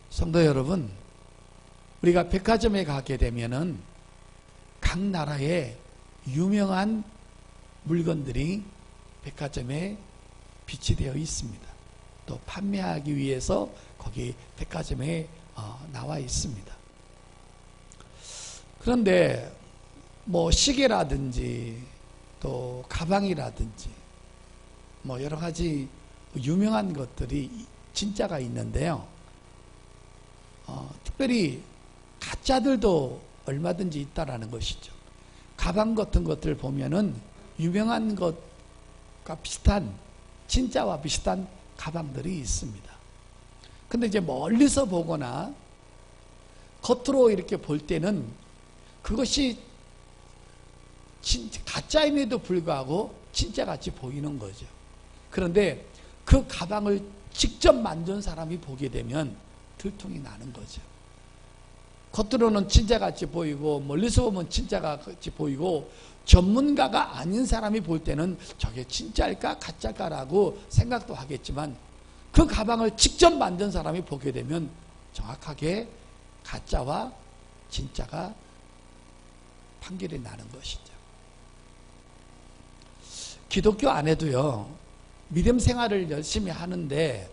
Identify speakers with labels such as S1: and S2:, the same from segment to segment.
S1: 성도 여러분, 우리가 백화점에 가게 되면은 각 나라의 유명한 물건들이 백화점에 비치되어 있습니다. 또 판매하기 위해서 거기 백화점에 나와 있습니다. 그런데 뭐 시계라든지 또 가방이라든지 뭐 여러 가지 유명한 것들이 진짜가 있는데요. 특별히 가짜들도 얼마든지 있다라는 것이죠. 가방 같은 것들 보면은 유명한 것과 비슷한, 진짜와 비슷한 가방들이 있습니다. 근데 이제 멀리서 보거나 겉으로 이렇게 볼 때는 그것이 가짜임에도 불구하고 진짜같이 보이는 거죠. 그런데 그 가방을 직접 만든 사람이 보게 되면 들통이 나는 거죠. 겉으로는 진짜같이 보이고 멀리서 보면 진짜같이 보이고 전문가가 아닌 사람이 볼 때는 저게 진짜일까 가짜일까라고 생각도 하겠지만 그 가방을 직접 만든 사람이 보게 되면 정확하게 가짜와 진짜가 판결이 나는 것이죠. 기독교 안에도요, 믿음 생활을 열심히 하는데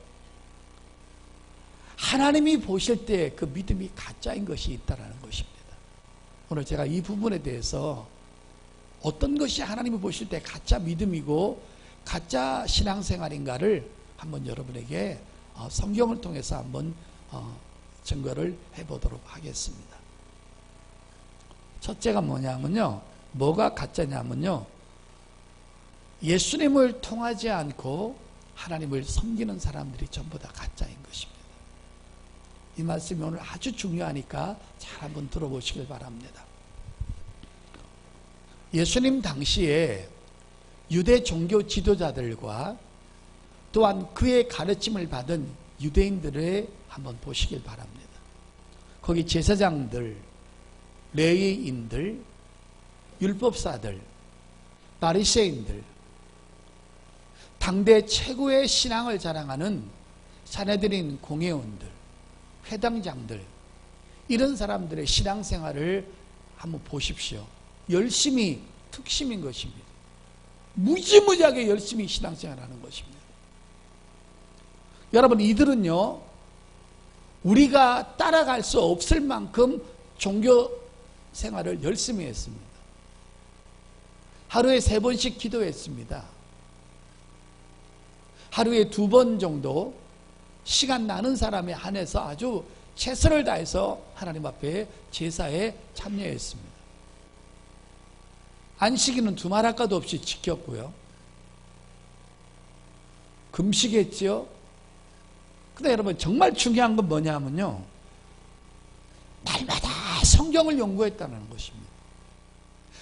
S1: 하나님이 보실 때 그 믿음이 가짜인 것이 있다는 것입니다. 오늘 제가 이 부분에 대해서 어떤 것이 하나님이 보실 때 가짜 믿음이고 가짜 신앙생활인가를 한번 여러분에게 성경을 통해서 한번 증거를 해보도록 하겠습니다. 첫째가 뭐냐면요, 뭐가 가짜냐면요, 예수님을 통하지 않고 하나님을 섬기는 사람들이 전부 다 가짜인 것입니다. 이 말씀이 오늘 아주 중요하니까 잘 한번 들어보시길 바랍니다. 예수님 당시에 유대 종교 지도자들과 또한 그의 가르침을 받은 유대인들을 한번 보시길 바랍니다. 거기 제사장들, 레위인들, 율법사들, 바리새인들, 당대 최고의 신앙을 자랑하는 사내들인 공회원들, 회당장들, 이런 사람들의 신앙생활을 한번 보십시오. 열심히, 특심인 것입니다. 무지무지하게 열심히 신앙생활하는 것입니다. 여러분, 이들은요, 우리가 따라갈 수 없을 만큼 종교생활을 열심히 했습니다. 하루에 3번씩 기도했습니다. 하루에 2번 정도 시간 나는 사람에 한해서 아주 최선을 다해서 하나님 앞에 제사에 참여했습니다. 안식일은 두말할 것도 없이 지켰고요. 금식했죠. 근데 여러분, 정말 중요한 건 뭐냐면요, 날마다 성경을 연구했다는 것입니다.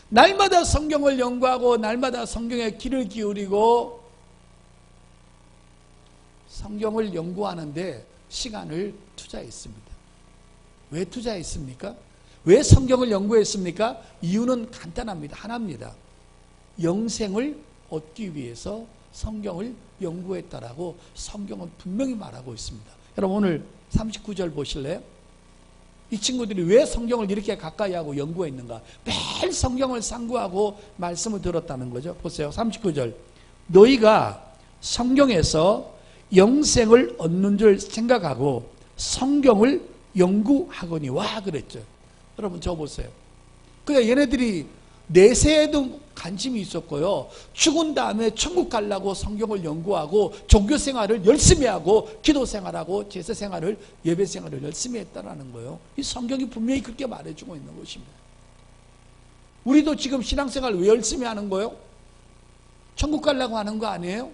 S1: 날마다 성경을 연구하고 날마다 성경에 귀를 기울이고 성경을 연구하는데 시간을 투자했습니다. 왜 투자했습니까? 왜 성경을 연구했습니까? 이유는 간단합니다. 하나입니다. 영생을 얻기 위해서 성경을 연구했다라고 성경은 분명히 말하고 있습니다. 여러분, 오늘 39절 보실래요? 이 친구들이 왜 성경을 이렇게 가까이 하고 연구했는가? 매일 성경을 상고하고 말씀을 들었다는 거죠. 보세요. 39절. 너희가 성경에서 영생을 얻는 줄 생각하고 성경을 연구하거니와 그랬죠. 여러분, 저 보세요. 그냥 얘네들이 내세에도 관심이 있었고요, 죽은 다음에 천국 가려고 성경을 연구하고 종교생활을 열심히 하고 기도생활하고 제사생활을, 예배생활을 열심히 했다는 거예요. 이 성경이 분명히 그렇게 말해주고 있는 것입니다. 우리도 지금 신앙생활 왜 열심히 하는 거예요? 천국 가려고 하는 거 아니에요?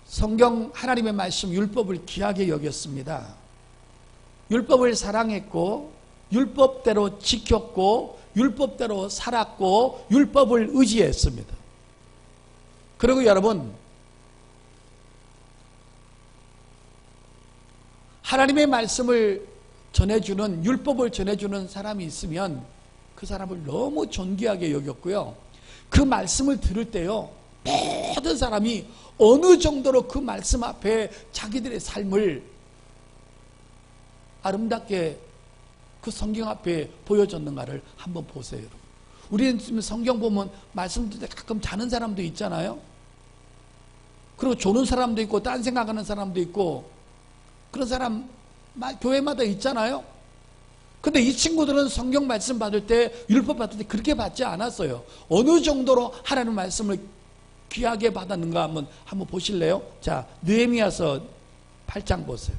S1: 성경 하나님의 말씀 율법을 귀하게 여겼습니다. 율법을 사랑했고 율법대로 지켰고 율법대로 살았고 율법을 의지했습니다. 그리고 여러분, 하나님의 말씀을 전해주는, 율법을 전해주는 사람이 있으면 그 사람을 너무 존귀하게 여겼고요, 그 말씀을 들을 때요, 모든 사람이 어느 정도로 그 말씀 앞에 자기들의 삶을 아름답게 그 성경 앞에 보여줬는가를 한번 보세요. 우리는 지금 성경 보면 말씀 듣을 때 가끔 자는 사람도 있잖아요. 그리고 조는 사람도 있고 딴 생각하는 사람도 있고 그런 사람 교회마다 있잖아요. 근데 이 친구들은 성경 말씀 받을 때, 율법 받을 때 그렇게 받지 않았어요. 어느 정도로 하나님 말씀을 귀하게 받았는가 한번 보실래요? 자, 느헤미야서 8장 보세요.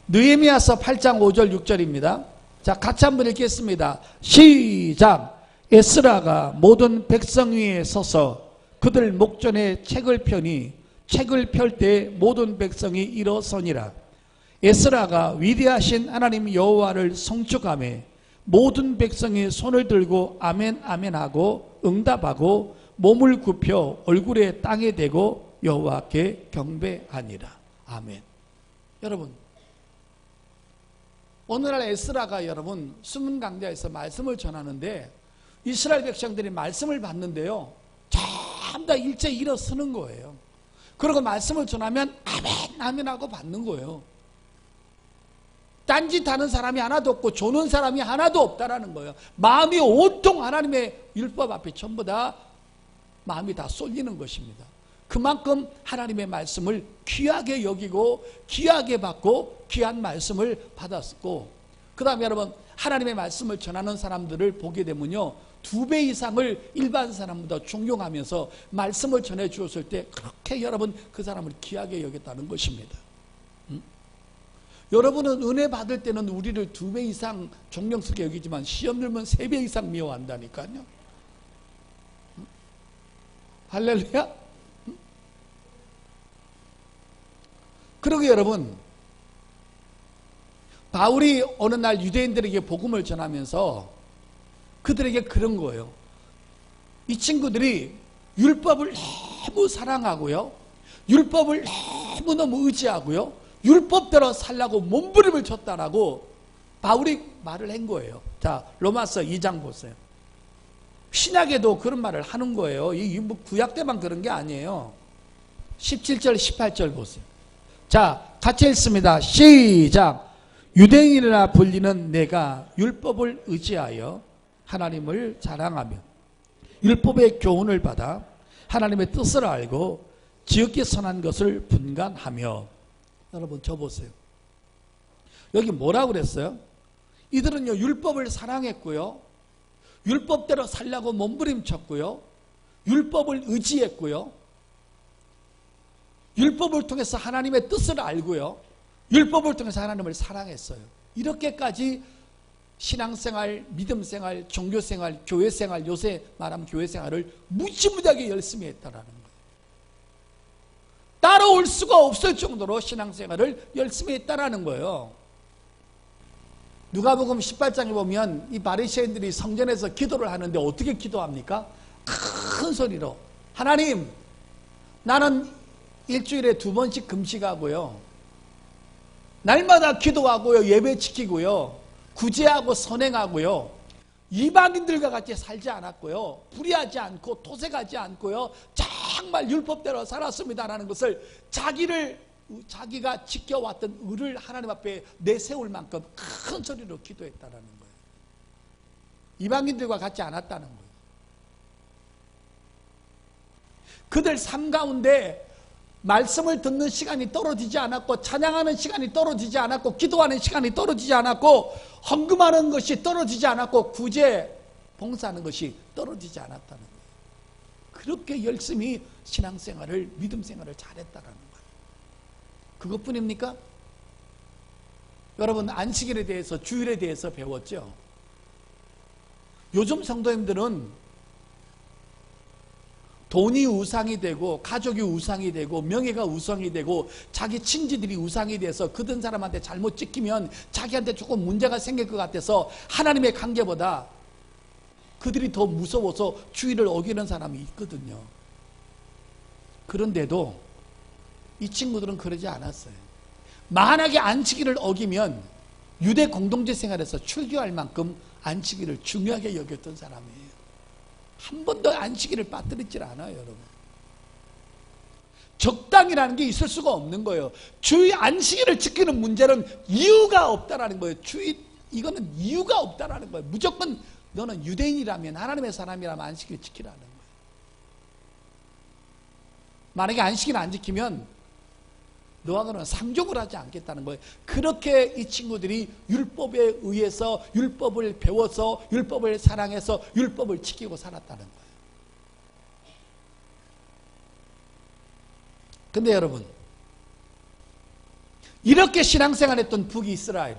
S1: 느헤미야서 8장 5절 6절입니다. 자, 같이 한번 읽겠습니다. 시작. 에스라가 모든 백성 위에 서서 그들 목전에 책을 펴니 책을 펼 때 모든 백성이 일어서니라. 에스라가 위대하신 하나님 여호와를 송축하며 모든 백성이 손을 들고 아멘 아멘 하고 응답하고 몸을 굽혀 얼굴에 땅에 대고 여호와께 경배하니라. 아멘. 여러분, 오늘날 에스라가 여러분 수문 강좌에서 말씀을 전하는데 이스라엘 백성들이 말씀을 받는데요, 전부 다 일제히 일어서는 거예요. 그리고 말씀을 전하면 아멘 아멘 하고 받는 거예요. 딴짓하는 사람이 하나도 없고 조는 사람이 하나도 없다라는 거예요. 마음이 온통 하나님의 율법 앞에 전부 다 마음이 다 쏠리는 것입니다. 그만큼 하나님의 말씀을 귀하게 여기고 귀하게 받고 귀한 말씀을 받았고, 그 다음에 여러분 하나님의 말씀을 전하는 사람들을 보게 되면요, 2배 이상을 일반 사람보다 존경하면서 말씀을 전해 주었을 때 그렇게 여러분 그 사람을 귀하게 여겼다는 것입니다. 여러분은 은혜 받을 때는 우리를 2배 이상 존경스럽게 여기지만 시험 들면 3배 이상 미워한다니까요. 할렐루야. 그리고 여러분, 바울이 어느 날 유대인들에게 복음을 전하면서 그들에게 그런 거예요. 이 친구들이 율법을 너무 사랑하고요, 율법을 너무너무 의지하고요, 율법대로 살라고 몸부림을 쳤다라고 바울이 말을 한 거예요. 자, 로마서 2장 보세요. 신약에도 그런 말을 하는 거예요. 이 구약 때만 그런 게 아니에요. 17절 18절 보세요. 자, 같이 읽습니다. 시작. 유대인이라 불리는 내가 율법을 의지하여 하나님을 자랑하며 율법의 교훈을 받아 하나님의 뜻을 알고 지극히 선한 것을 분간하며. 여러분 저 보세요. 여기 뭐라고 그랬어요? 이들은요 율법을 사랑했고요, 율법대로 살려고 몸부림쳤고요, 율법을 의지했고요, 율법을 통해서 하나님의 뜻을 알고요, 율법을 통해서 하나님을 사랑했어요. 이렇게까지 신앙생활, 믿음생활, 종교생활, 교회생활, 요새 말하면 교회생활을 무지무지하게 열심히 했다라는 거예요. 따라올 수가 없을 정도로 신앙생활을 열심히 했다라는 거예요. 누가복음 18장에 보면 이 바리새인들이 성전에서 기도를 하는데 어떻게 기도합니까? 큰 소리로 하나님, 나는 일주일에 2번씩 금식하고요, 날마다 기도하고요, 예배 지키고요, 구제하고 선행하고요, 이방인들과 같이 살지 않았고요, 불의하지 않고 토색하지 않고요, 정말 율법대로 살았습니다라는 것을 자기가 지켜왔던 의를 하나님 앞에 내세울 만큼 큰 소리로 기도했다라는 거예요. 이방인들과 같지 않았다는 거예요. 그들 삶 가운데 말씀을 듣는 시간이 떨어지지 않았고, 찬양하는 시간이 떨어지지 않았고, 기도하는 시간이 떨어지지 않았고, 헌금하는 것이 떨어지지 않았고, 구제 봉사하는 것이 떨어지지 않았다는 거예요. 그렇게 열심히 신앙생활을, 믿음생활을 잘했다는 거예요. 그것뿐입니까? 여러분 안식일에 대해서, 주일에 대해서 배웠죠? 요즘 성도님들은 돈이 우상이 되고, 가족이 우상이 되고, 명예가 우상이 되고, 자기 친지들이 우상이 돼서 그든 사람한테 잘못 찍히면 자기한테 조금 문제가 생길 것 같아서 하나님의 관계보다 그들이 더 무서워서 주의를 어기는 사람이 있거든요. 그런데도 이 친구들은 그러지 않았어요. 만약에 안식일을 어기면 유대 공동체 생활에서 출교할 만큼 안식일을 중요하게 여겼던 사람이에요. 한 번도 안식일을 빠뜨리질 않아요, 여러분. 적당이라는 게 있을 수가 없는 거예요. 주의 안식일을 지키는 문제는 이유가 없다라는 거예요. 이거는 이유가 없다라는 거예요. 무조건 너는 유대인이라면, 하나님의 사람이라면 안식일을 지키라는 거예요. 만약에 안식일 안 지키면 너와 그는 상종을 하지 않겠다는 거예요. 그렇게 이 친구들이 율법에 의해서 율법을 배워서 율법을 사랑해서 율법을 지키고 살았다는 거예요. 근데 여러분, 이렇게 신앙생활했던 북이스라엘,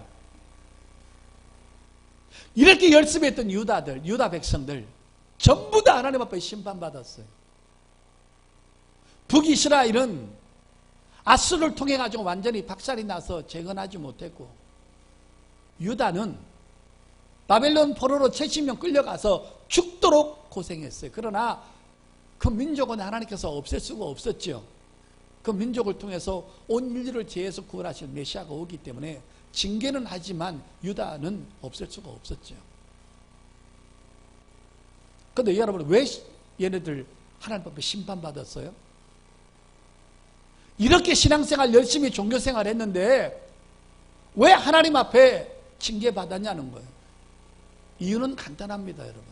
S1: 이렇게 열심히 했던 유다들, 유다 백성들 전부 다 하나님 앞에 심판받았어요. 북이스라엘은 아수를 통해 가지고 완전히 박살이 나서 재건하지 못했고, 유다는 바벨론 포로로 70년 끌려가서 죽도록 고생했어요. 그러나 그 민족은 하나님께서 없앨 수가 없었죠. 그 민족을 통해서 온 인류를 죄에서 구원하실 메시아가 오기 때문에 징계는 하지만 유다는 없앨 수가 없었죠. 그런데 여러분, 왜 얘네들 하나님 앞에 심판받았어요? 이렇게 신앙생활 열심히 종교생활 했는데 왜 하나님 앞에 징계받았냐는 거예요. 이유는 간단합니다, 여러분.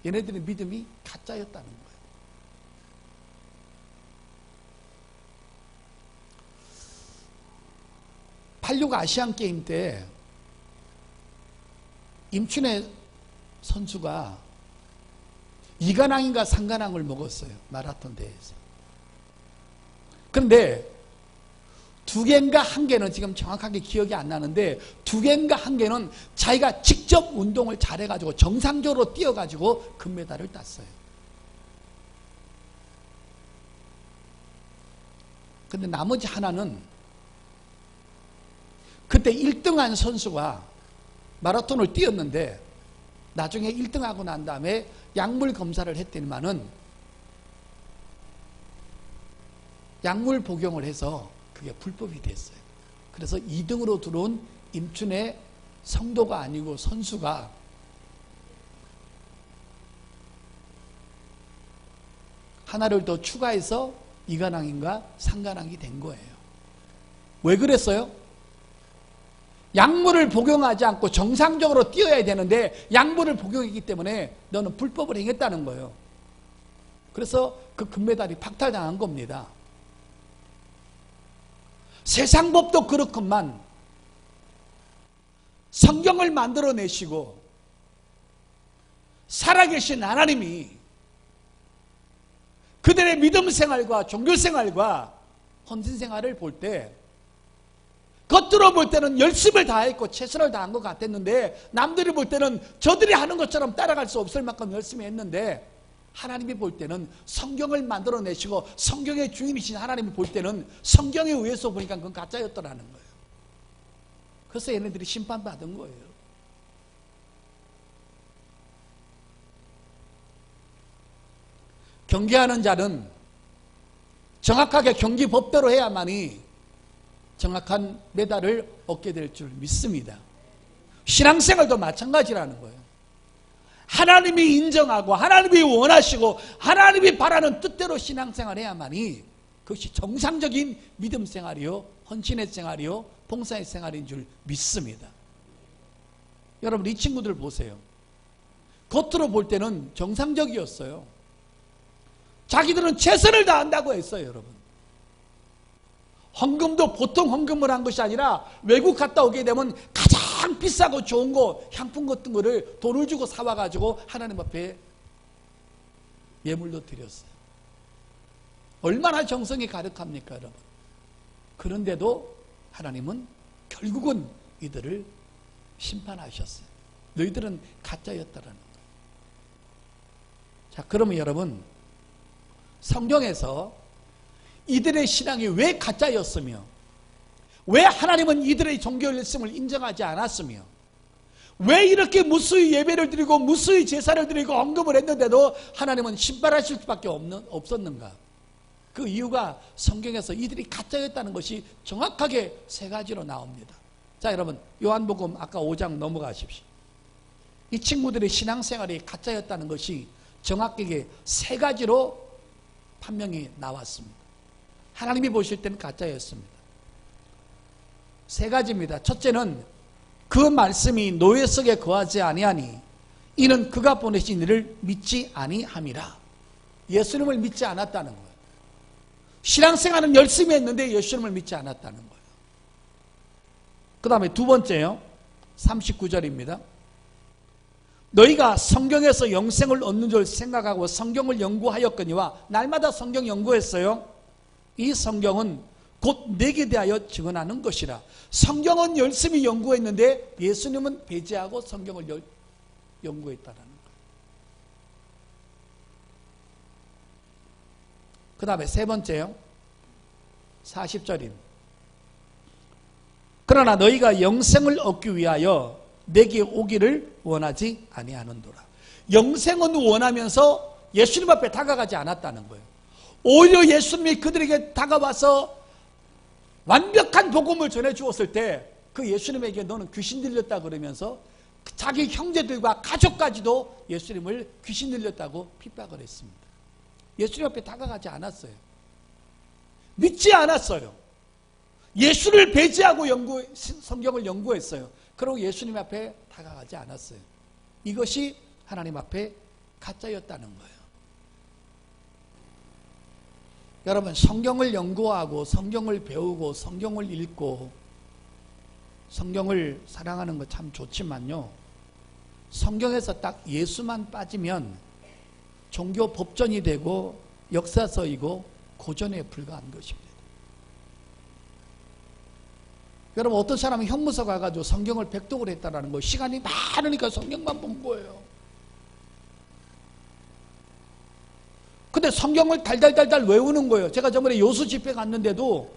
S1: 얘네들의 믿음이 가짜였다는 거예요. 86 아시안게임 때 임춘혜 선수가 2관왕인가 3관왕을 먹었어요. 마라톤 대회에서. 그런데 2개인가 1개는 지금 정확하게 기억이 안 나는데 2개인가 1개는 자기가 직접 운동을 잘해가지고 정상적으로 뛰어가지고 금메달을 땄어요. 근데 나머지 하나는 그때 1등한 선수가 마라톤을 뛰었는데 나중에 1등하고 난 다음에 약물 검사를 했더니만은 약물 복용을 해서 그게 불법이 됐어요. 그래서 2등으로 들어온 임춘의 성도가 아니고 선수가 하나를 더 추가해서 2관왕인가 3관왕이 된 거예요. 왜 그랬어요? 약물을 복용하지 않고 정상적으로 뛰어야 되는데 약물을 복용했기 때문에 너는 불법을 행했다는 거예요. 그래서 그 금메달이 박탈당한 겁니다. 세상 법도 그렇건만 성경을 만들어내시고 살아계신 하나님이 그들의 믿음 생활과 종교 생활과 헌신 생활을 볼 때 겉으로 볼 때는 열심을 다했고 최선을 다한 것 같았는데 남들이 볼 때는 저들이 하는 것처럼 따라갈 수 없을 만큼 열심히 했는데 하나님이 볼 때는 성경을 만들어내시고 성경의 주인이신 하나님이 볼 때는 성경에 의해서 보니까 그건 가짜였더라는 거예요. 그래서 얘네들이 심판받은 거예요. 경계하는 자는 정확하게 경기 법대로 해야만이 정확한 메달을 얻게 될 줄 믿습니다. 신앙생활도 마찬가지라는 거예요. 하나님이 인정하고 하나님이 원하시고 하나님이 바라는 뜻대로 신앙생활 해야만이 그것이 정상적인 믿음 생활이요, 헌신의 생활이요, 봉사의 생활인 줄 믿습니다. 여러분, 이 친구들 보세요. 겉으로 볼 때는 정상적이었어요. 자기들은 최선을 다한다고 했어요, 여러분. 헌금도 보통 헌금을 한 것이 아니라 외국 갔다 오게 되면 가장 비싸고 좋은 거, 향품 같은 거를 돈을 주고 사와가지고 하나님 앞에 예물로 드렸어요. 얼마나 정성이 가득합니까, 여러분? 그런데도 하나님은 결국은 이들을 심판하셨어요. 너희들은 가짜였다라는 거예요. 자, 그러면 여러분, 성경에서 이들의 신앙이 왜 가짜였으며 왜 하나님은 이들의 종교일심을 인정하지 않았으며 왜 이렇게 무수히 예배를 드리고 무수히 제사를 드리고 헌금을 했는데도 하나님은 심판하실 수밖에 없었는가? 그 이유가 성경에서 이들이 가짜였다는 것이 정확하게 3가지로 나옵니다. 자, 여러분, 요한복음 아까 5장 넘어가십시오. 이 친구들의 신앙생활이 가짜였다는 것이 정확하게 3가지로 판명이 나왔습니다. 하나님이 보실 때는 가짜였습니다. 세 가지입니다. 첫째는 그 말씀이 노예 속에 거하지 아니하니 이는 그가 보내신 이를 믿지 아니함이라. 예수님을 믿지 않았다는 거예요. 신앙생활은 열심히 했는데 예수님을 믿지 않았다는 거예요. 그 다음에 두 번째요. 39절입니다. 너희가 성경에서 영생을 얻는 줄 생각하고 성경을 연구하였거니와 날마다 성경 연구했어요. 이 성경은 곧 내게 대하여 증언하는 것이라. 성경은 열심히 연구했는데 예수님은 배제하고 성경을 연구했다는 거예요. 그 다음에 세 번째요. 40절입니다. 그러나 너희가 영생을 얻기 위하여 내게 오기를 원하지 아니하는도라. 영생은 원하면서 예수님 앞에 다가가지 않았다는 거예요. 오히려 예수님이 그들에게 다가와서 완벽한 복음을 전해주었을 때 그 예수님에게 너는 귀신 들렸다 그러면서 자기 형제들과 가족까지도 예수님을 귀신 들렸다고 핍박을 했습니다. 예수님 앞에 다가가지 않았어요. 믿지 않았어요. 예수를 배제하고 성경을 연구했어요. 그리고 예수님 앞에 다가가지 않았어요. 이것이 하나님 앞에 가짜였다는 거예요. 여러분, 성경을 연구하고 성경을 배우고 성경을 읽고 성경을 사랑하는 거 참 좋지만요, 성경에서 딱 예수만 빠지면 종교 법전이 되고 역사서이고 고전에 불과한 것입니다. 여러분, 어떤 사람은 형무소 가가지고 성경을 백독을 했다라는 거예요. 시간이 많으니까 성경만 본 거예요. 근데 성경을 달달달달 외우는 거예요. 제가 저번에 요수 집회 갔는데도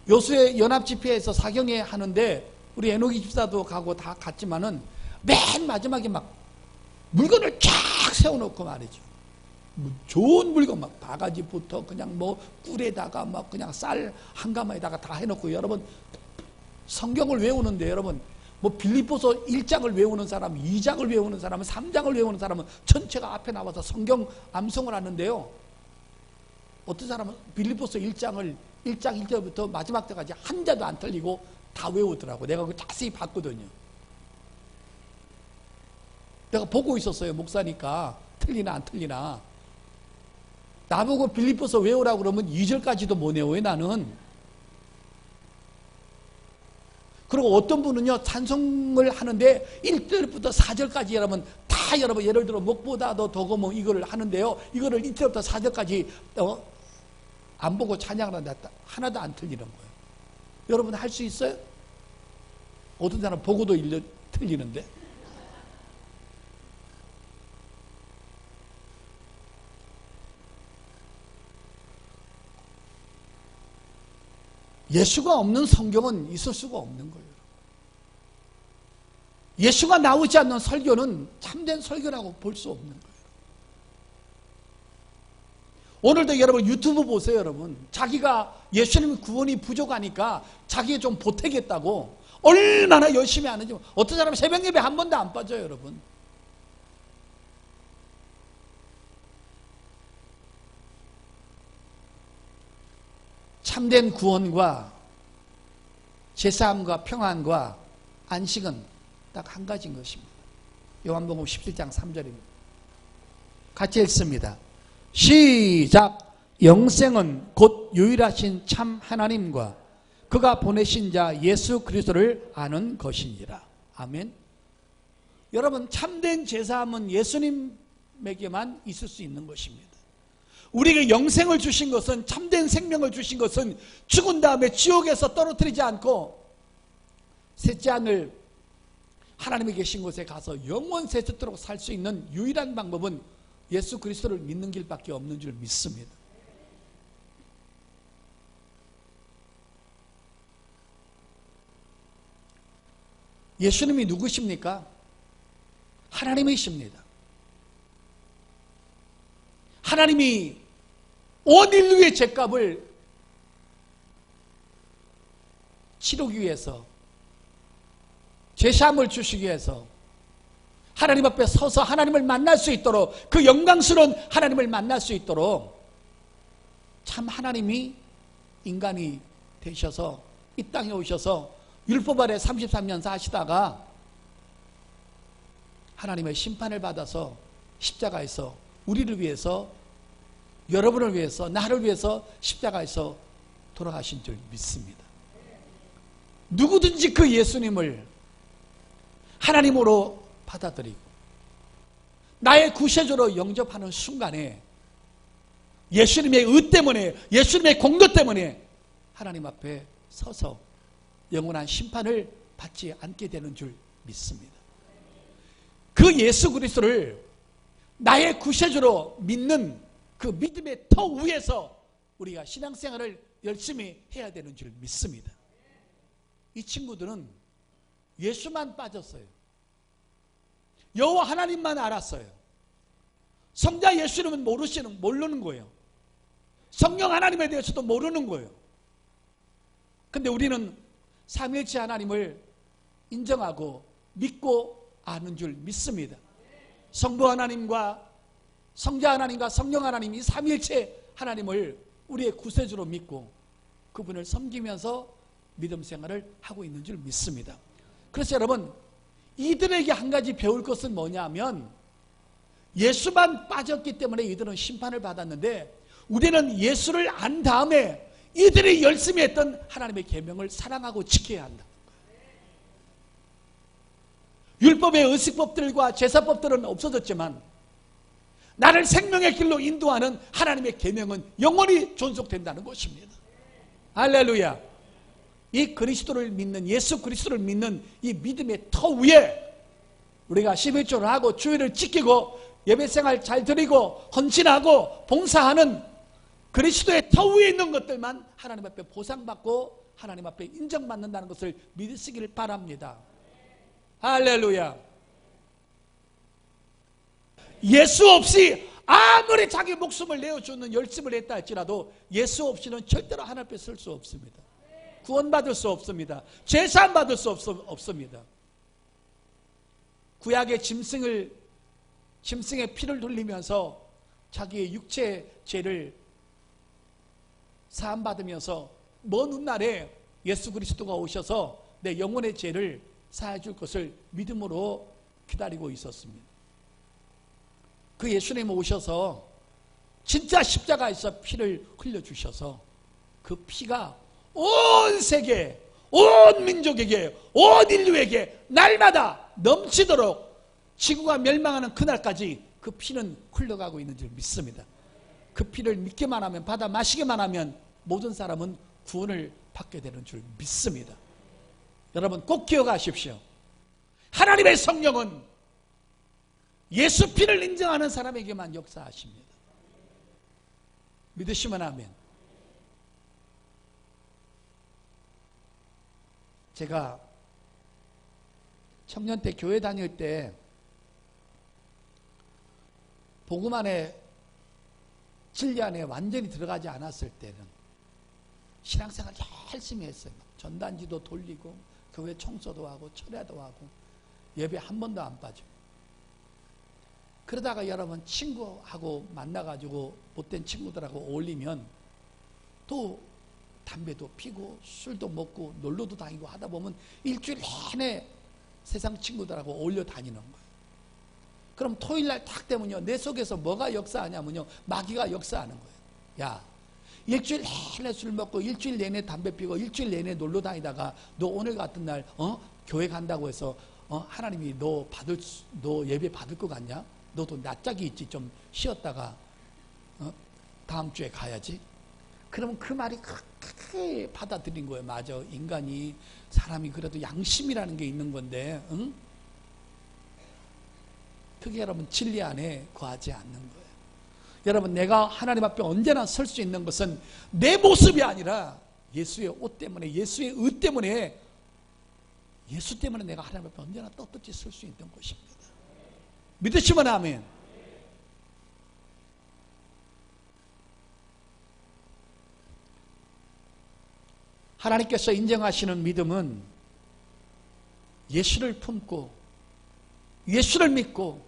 S1: 요수의 연합 집회에서 사경회 하는데 우리 에노기 집사도 가고 다 갔지만은 맨 마지막에 막 물건을 쫙 세워놓고 말이죠. 뭐 좋은 물건 막 바가지부터 그냥 뭐 꿀에다가 막 그냥 쌀 한 가마에다가 다 해놓고, 여러분 성경을 외우는데 여러분 뭐 빌립보서 1장을 외우는 사람, 2장을 외우는 사람은, 3장을 외우는 사람은 전체가 앞에 나와서 성경 암송을 하는데요, 어떤 사람은 빌립보서 1장 1절부터 마지막 때까지 한 자도 안 틀리고 다 외우더라고. 내가 그거 자세히 봤거든요. 내가 보고 있었어요. 목사니까 틀리나 안 틀리나. 나보고 빌립보서 외우라고 그러면 2절까지도 못 외워요, 나는. 그리고 어떤 분은요, 찬송을 하는데 1절부터 4절까지 여러분 다, 여러분 예를 들어 목보다도 더 고모 이거를 하는데요, 이거를 1절부터 4절까지 안 보고 찬양을 한다, 하나도 안 틀리는 거예요. 여러분 할 수 있어요? 어떤 사람 보고도 틀리는데. 예수가 없는 성경은 있을 수가 없는 거예요. 예수가 나오지 않는 설교는 참된 설교라고 볼 수 없는 거예요. 오늘도 여러분 유튜브 보세요. 여러분 자기가 예수님 구원이 부족하니까 자기가 좀 보태겠다고 얼마나 열심히 하는지. 어떤 사람은 새벽 예배 한 번도 안 빠져요. 여러분 참된 구원과 제사함과 평안과 안식은 딱 한 가지인 것입니다. 요한복음 17장 3절입니다. 같이 읽습니다. 시작. 영생은 곧 유일하신 참 하나님과 그가 보내신 자 예수 그리스도를 아는 것이니라. 아멘. 여러분 참된 제사함은 예수님에게만 있을 수 있는 것입니다. 우리에게 영생을 주신 것은, 참된 생명을 주신 것은 죽은 다음에 지옥에서 떨어뜨리지 않고 셋째 하늘 하나님이 계신 곳에 가서 영원 세세토록 살 수 있는 유일한 방법은 예수 그리스도를 믿는 길밖에 없는 줄 믿습니다. 예수님이 누구십니까? 하나님이십니다. 하나님이 온 인류의 죄값을 치르기 위해서, 죄사함을 주시기 위해서 하나님 앞에 서서 하나님을 만날 수 있도록, 그 영광스러운 하나님을 만날 수 있도록 참 하나님이 인간이 되셔서 이 땅에 오셔서 율법 아래 33년 사시다가 하나님의 심판을 받아서 십자가에서 우리를 위해서, 여러분을 위해서, 나를 위해서 십자가에서 돌아가신 줄 믿습니다. 누구든지 그 예수님을 하나님으로 받아들이고 나의 구세주로 영접하는 순간에 예수님의 의 때문에, 예수님의 공도 때문에 하나님 앞에 서서 영원한 심판을 받지 않게 되는 줄 믿습니다. 그 예수 그리스도를 나의 구세주로 믿는 그 믿음의 터 위에서 우리가 신앙생활을 열심히 해야 되는 줄 믿습니다. 이 친구들은 예수만 빠졌어요. 여호와 하나님만 알았어요. 성자 예수님은 모르는 거예요. 성령 하나님에 대해서도 모르는 거예요. 근데 우리는 삼위일체 하나님을 인정하고 믿고 아는 줄 믿습니다. 성부 하나님과 성자 하나님과 성령 하나님, 이 삼위일체 하나님을 우리의 구세주로 믿고 그분을 섬기면서 믿음 생활을 하고 있는 줄 믿습니다. 그래서 여러분, 이들에게 한 가지 배울 것은 뭐냐면, 예수만 빠졌기 때문에 이들은 심판을 받았는데 우리는 예수를 안 다음에 이들이 열심히 했던 하나님의 계명을 사랑하고 지켜야 한다. 율법의 의식법들과 제사법들은 없어졌지만 나를 생명의 길로 인도하는 하나님의 계명은 영원히 존속된다는 것입니다. 할렐루야. 이 그리스도를 믿는, 예수 그리스도를 믿는 이 믿음의 터 위에 우리가 11조를 하고 주일을 지키고 예배생활 잘 드리고 헌신하고 봉사하는 그리스도의 터 위에 있는 것들만 하나님 앞에 보상받고 하나님 앞에 인정받는다는 것을 믿으시기를 바랍니다. 할렐루야. 예수 없이 아무리 자기 목숨을 내어주는 열심을 했다 할지라도 예수 없이는 절대로 하나님 앞에 설 수 없습니다. 구원받을 수 없습니다. 제사함 받을 수 없습니다. 구약의 짐승의 피를 돌리면서 자기의 육체 죄를 사함 받으면서 먼 훗날에 예수 그리스도가 오셔서 내 영혼의 죄를 사해 줄 것을 믿음으로 기다리고 있었습니다. 그 예수님 오셔서 진짜 십자가에서 피를 흘려주셔서 그 피가 온 세계, 온 민족에게, 온 인류에게 날마다 넘치도록 지구가 멸망하는 그날까지 그 피는 흘러가고 있는 줄 믿습니다. 그 피를 믿기만 하면, 받아 마시기만 하면 모든 사람은 구원을 받게 되는 줄 믿습니다. 여러분 꼭 기억하십시오. 하나님의 성령은 예수 피를 인정하는 사람에게만 역사하십니다. 믿으시면 아멘. 제가 청년 때 교회 다닐 때 복음 안에, 진리 안에 완전히 들어가지 않았을 때는 신앙생활 열심히 했어요. 전단지도 돌리고 교회 청소도 하고 철야도 하고 예배 한 번도 안 빠져. 그러다가 여러분 친구하고 만나가지고 못된 친구들하고 어울리면 또 담배도 피고 술도 먹고 놀러도 다니고 하다 보면 일주일 내내 세상 친구들하고 어울려 다니는 거예요. 그럼 토요일날 딱 되면요, 내 속에서 뭐가 역사하냐면요, 마귀가 역사하는 거예요. 야, 일주일 내내 술 먹고 일주일 내내 담배 피고 일주일 내내 놀러 다니다가 너 오늘 같은 날 교회 간다고 해서 하나님이 너 예배 받을 것 같냐? 너도 낯짝이 있지, 좀 쉬었다가 다음 주에 가야지. 그러면 그 말이 크게 받아들인 거예요. 맞아, 인간이, 사람이 그래도 양심이라는 게 있는 건데, 응? 그게 여러분 진리 안에 거하지 않는 거예요. 여러분, 내가 하나님 앞에 언제나 설 수 있는 것은 내 모습이 아니라 예수의 옷 때문에, 예수의 의 때문에, 예수 때문에 내가 하나님 앞에 언제나 떳떳이 설 수 있는 것입니다. 믿으시면 아멘. 하나님께서 인정하시는 믿음은 예수를 품고 예수를 믿고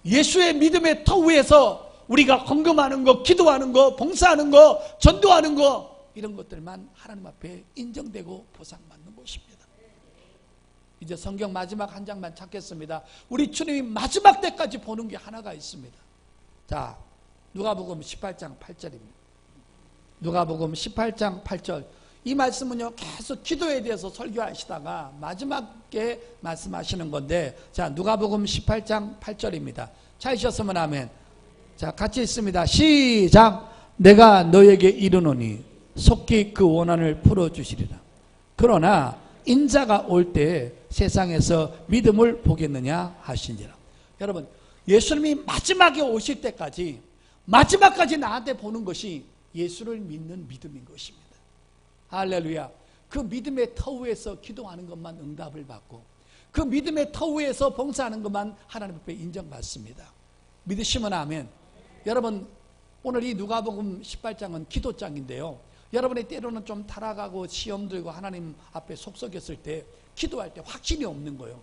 S1: 예수의 믿음의 터 위에서 우리가 헌금하는 거, 기도하는 거, 봉사하는 거, 전도하는 거, 이런 것들만 하나님 앞에 인정되고 보상받는 것입니다. 이제 성경 마지막 한 장만 찾겠습니다. 우리 주님이 마지막 때까지 보는 게 하나가 있습니다. 자, 누가복음 18장 8절입니다. 누가복음 18장 8절. 이 말씀은요, 계속 기도에 대해서 설교하시다가 마지막에 말씀하시는 건데, 자, 누가복음 18장 8절입니다. 찾으셨으면 아멘. 자, 같이 있습니다. 시작. 내가 너에게 이르노니 속히 그 원한을 풀어주시리라. 그러나 인자가 올 때 세상에서 믿음을 보겠느냐 하시니라. 여러분, 예수님이 마지막에 오실 때까지, 마지막까지 나한테 보는 것이 예수를 믿는 믿음인 것입니다. 할렐루야. 그 믿음의 터 위에서 기도하는 것만 응답을 받고, 그 믿음의 터 위에서 봉사하는 것만 하나님 앞에 인정받습니다. 믿으시면 아멘. 여러분, 오늘 이 누가복음 18장은 기도장인데요, 여러분이 때로는 좀 타락하고 시험 들고 하나님 앞에 속썩였을 때, 기도할 때 확신이 없는 거예요.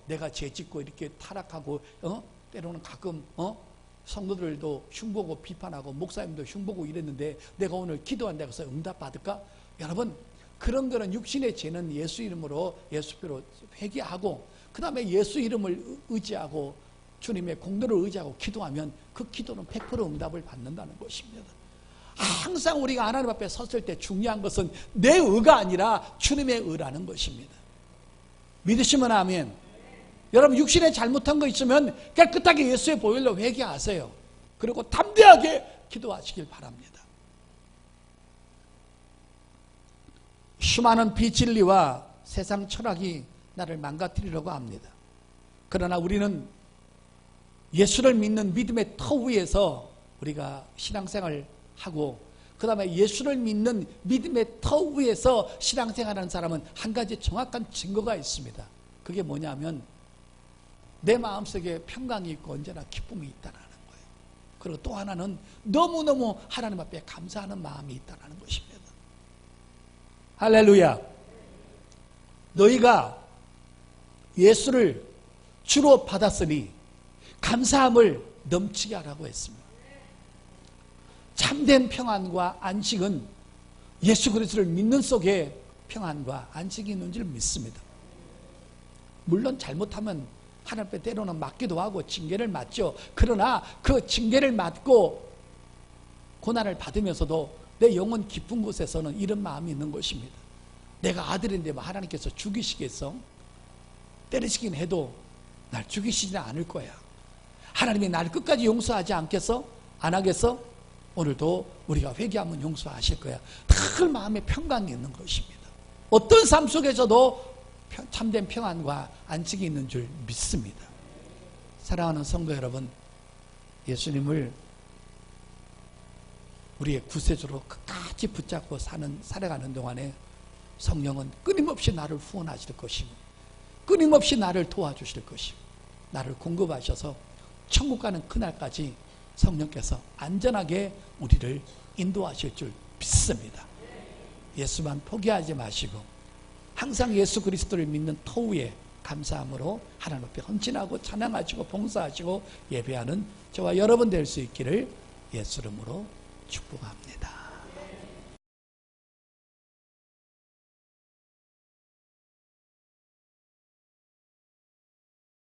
S1: 내가 죄짓고 이렇게 타락하고, 때로는 가끔 성도들도 흉보고 비판하고 목사님도 흉보고 이랬는데 내가 오늘 기도한다고 해서 응답 받을까? 여러분, 그런 거는 육신의 죄는 예수 이름으로, 예수표로 회개하고, 그 다음에 예수 이름을 의지하고 주님의 공로를 의지하고 기도하면 그 기도는 100% 응답을 받는다는 것입니다. 항상 우리가 하나님 앞에 섰을 때 중요한 것은 내 의가 아니라 주님의 의라는 것입니다. 믿으시면 아멘. 여러분, 육신에 잘못한 거 있으면 깨끗하게 예수의 보혈로 회개하세요. 그리고 담대하게 기도하시길 바랍니다. 수많은 비진리와 세상 철학이 나를 망가뜨리려고 합니다. 그러나 우리는 예수를 믿는 믿음의 터 위에서 우리가 신앙생활을 하고, 그 다음에 예수를 믿는 믿음의 터 위에서 신앙생활하는 사람은 한 가지 정확한 증거가 있습니다. 그게 뭐냐면 내 마음속에 평강이 있고 언제나 기쁨이 있다는 거예요. 그리고 또 하나는 너무너무 하나님 앞에 감사하는 마음이 있다는 것입니다. 할렐루야. 너희가 예수를 주로 받았으니 감사함을 넘치게 하라고 했습니다. 참된 평안과 안식은 예수 그리스도를 믿는 속에 평안과 안식이 있는 줄 믿습니다. 물론 잘못하면 하나님 앞에 때로는 맞기도 하고 징계를 맞죠. 그러나 그 징계를 맞고 고난을 받으면서도 내 영혼 깊은 곳에서는 이런 마음이 있는 것입니다. 내가 아들인데 뭐 하나님께서 죽이시겠어? 때리시긴 해도 날 죽이시지는 않을 거야. 하나님이 날 끝까지 용서하지 않겠어? 안 하겠어? 오늘도 우리가 회개하면 용서하실 거야. 늘 마음에 평강이 있는 것입니다. 어떤 삶 속에서도 참된 평안과 안식이 있는 줄 믿습니다. 사랑하는 성도 여러분, 예수님을 우리의 구세주로 끝까지 붙잡고 살아가는 동안에 성령은 끊임없이 나를 후원하실 것이고, 끊임없이 나를 도와주실 것이고, 나를 공급하셔서 천국 가는 그날까지 성령께서 안전하게 우리를 인도하실 줄 믿습니다. 예수만 포기하지 마시고 항상 예수 그리스도를 믿는 터 위에 감사함으로 하나님 앞에 헌신하고 찬양하시고 봉사하시고 예배하는 저와 여러분 될 수 있기를 예수 이름으로 축복합니다.